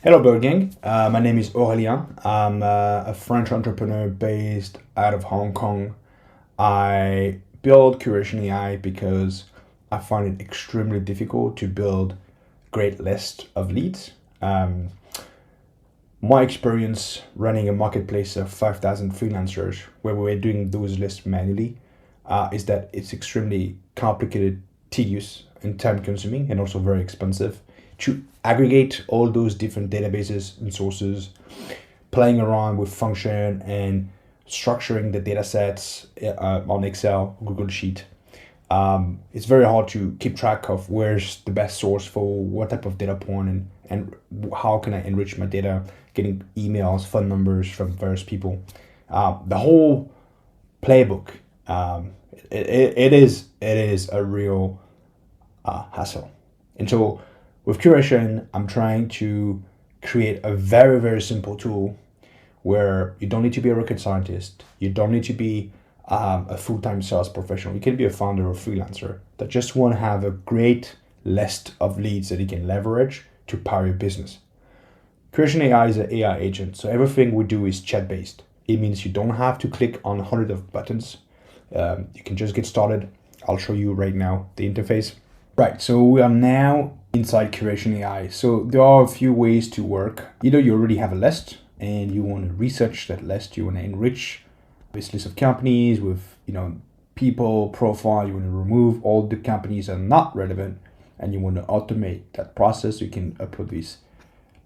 Hello, Bird Gang. My name is Aurélien. I'm a French entrepreneur based out of Hong Kong. I build Kuration AI because I find it extremely difficult to build great list of leads. My experience running a marketplace of 5,000 freelancers where we're doing those lists manually is that it's extremely complicated, tedious, and time consuming, and also very expensive to aggregate all those different databases and sources, playing around with function and structuring the data sets on Excel, Google Sheet. It's very hard to keep track of where's the best source for what type of data point and how can I enrich my data, getting emails, phone numbers from various people. The whole playbook, it is a real hassle. And so with Curation, I'm trying to create a very, very simple tool where you don't need to be a rocket scientist. You don't need to be a full-time sales professional. You can be a founder or freelancer that just want to have a great list of leads that you can leverage to power your business. Kuration AI is an AI agent, so everything we do is chat-based. It means you don't have to click on hundreds of buttons. You can just get started. I'll show you right now the interface. Right, so we are now inside Kuration AI. So there are a few ways to work. Either you already have a list and you want to research that list, you want to enrich this list of companies with people, profile, you want to remove all the companies that are not relevant, and you want to automate that process. You can upload this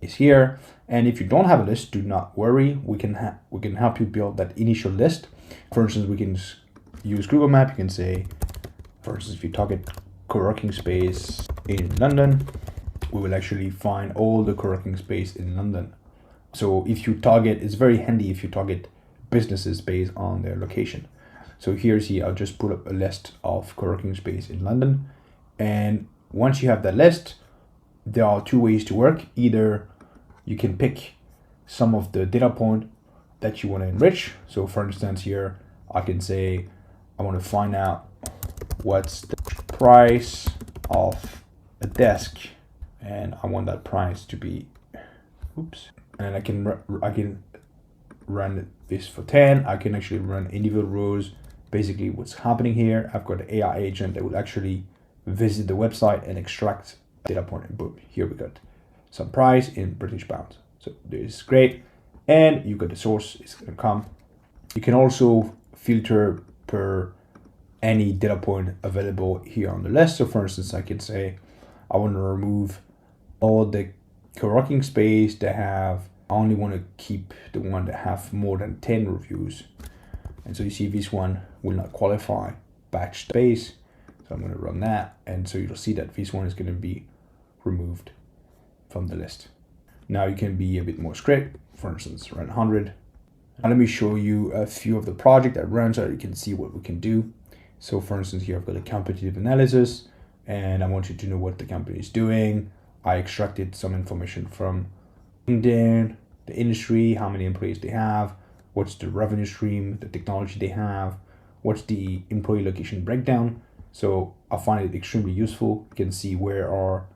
is here. And if you don't have a list, do not worry. We can help you build that initial list. For instance, we can use Google Map. You can say, for instance, if you target co-working space in London, we will actually find all the co-working space in London. So if you target, it's very handy if you target businesses based on their location. So here's I'll just put up a list of co-working space in London. And once you have that list, there are two ways to work. Either you can pick some of the data point that you want to enrich. So for instance, here I can say I want to find out what's the price of a desk, and I want that price to be, and I can run this for 10. I can actually run individual rows. Basically what's happening here, I've got an AI agent that will actually visit the website and extract data point, and boom, here we got some price in British pounds. So this is great. And you got the source, it's gonna come. You can also filter per any data point available here on the list. So for instance, I can say I want to remove all the co-working space that have, I only want to keep the one that have more than 10 reviews. And so you see this one will not qualify batch space. So I'm going to run that. And so you'll see that this one is going to be removed from the list. Now you can be a bit more strict. For instance, run 100. Now let me show you a few of the project that runs so that you can see what we can do. So for instance, here I've got a competitive analysis and I want you to know what the company is doing. I extracted some information from LinkedIn, the industry, how many employees they have, what's the revenue stream, the technology they have, what's the employee location breakdown. So I find it extremely useful. You can see where are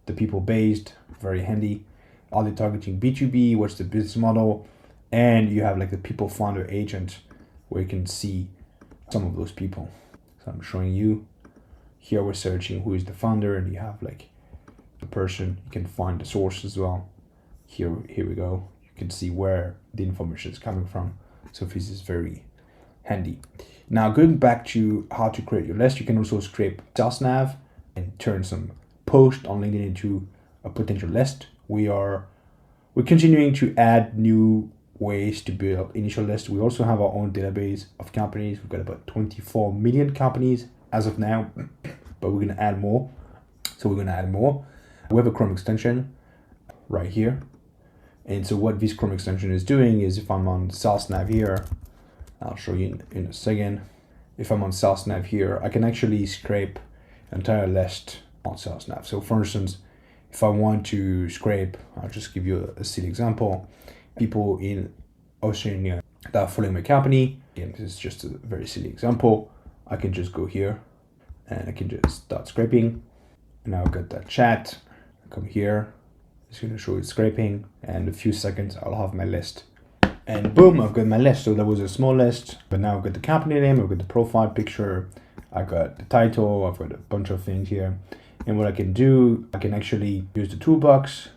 the people based, very handy. Are they targeting B2B? What's the business model? And you have like the people finder agent where you can see some of those people. So I'm showing you here, we're searching who is the founder, and you have like the person. You can find the source as well. Here we go. You can see where the information is coming from. So this is very handy. Now going back to how to create your list, you can also scrape sales nav and turn some post on LinkedIn into a potential list. We're continuing to add new ways to build initial lists. We also have our own database of companies. We've got about 24 million companies as of now, but we're going to add more. So we're going to add more. We have a Chrome extension right here. And so what this Chrome extension is doing is, if I'm on sales nav here, I'll show you in a second. If I'm on sales nav here, I can actually scrape entire list on sales nav. So for instance, if I want to scrape, I'll just give you a silly example. People in Oceania that are following my company. Again, this is just a very silly example. I can just go here and I can just start scraping. And now I've got that chat. I come here. It's going to show it scraping, and in a few seconds I'll have my list. And boom, I've got my list. So that was a small list, but now I've got the company name, I've got the profile picture, I've got the title, I've got a bunch of things here. And what I can do, I can actually use the toolbox,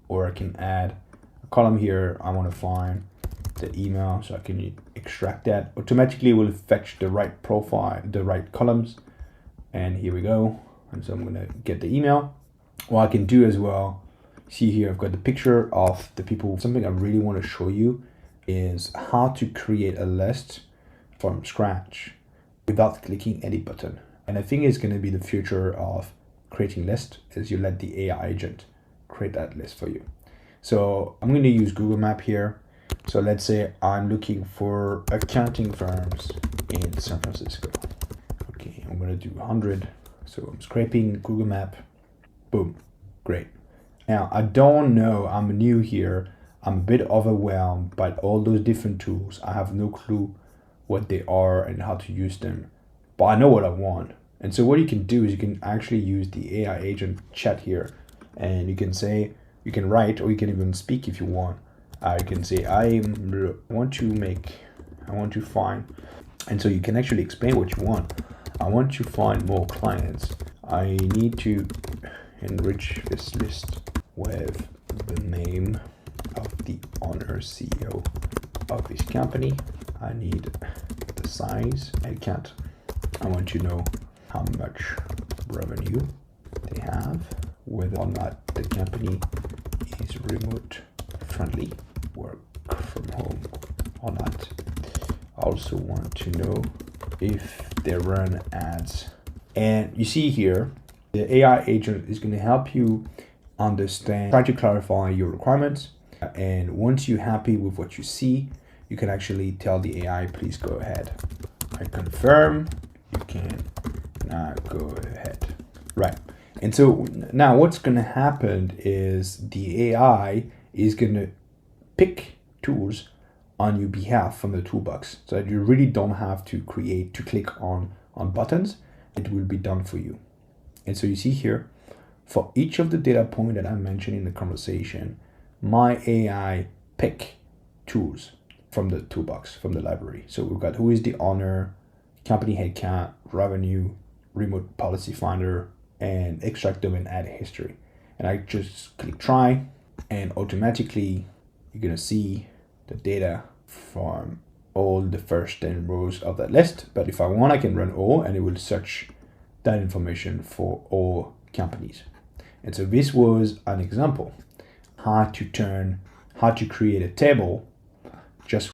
or I can add a column here. I want to find the email, so I can extract that. Automatically will fetch the right profile, the right columns. And here we go. And so I'm going to get the email. What I can do as well, see here, I've got the picture of the people. Something I really want to show you is how to create a list from scratch without clicking any button. And I think it's going to be the future of creating lists, is you let the AI agent create that list for you. So I'm going to use Google Map here. So let's say I'm looking for accounting firms in San Francisco. Okay, I'm going to do 100. So I'm scraping Google Map. Boom, great. Now I don't know, I'm new here. I'm a bit overwhelmed by all those different tools. I have no clue what they are and how to use them, but I know what I want. And so what you can do is you can actually use the AI agent chat here, and you can say, you can write, or you can even speak if you want. You can say, I want to find, and so you can actually explain what you want. I want to find more clients. I need to enrich this list with the name of the owner, CEO of this company. I need the size and count. I want to know how much revenue they have, whether or not the company is remote friendly, work from home or not. I also want to know if they run ads. And you see here, the AI agent is going to help you understand, try to clarify your requirements. And once you're happy with what you see, you can actually tell the AI, please go ahead. I confirm, you can now go ahead. Right. And so now what's going to happen is the AI is going to pick tools on your behalf from the toolbox, so that you really don't have to click on buttons. It will be done for you. And so you see here, for each of the data point that I mentioned in the conversation, my AI pick tools from the toolbox, from the library. So we've got who is the owner, company headcount, revenue, remote policy finder, and extract domain add history. And I just click try, and automatically you're gonna see the data from all the first 10 rows of that list. But if I want, I can run all, and it will search that information for all companies. And so this was an example how to create a table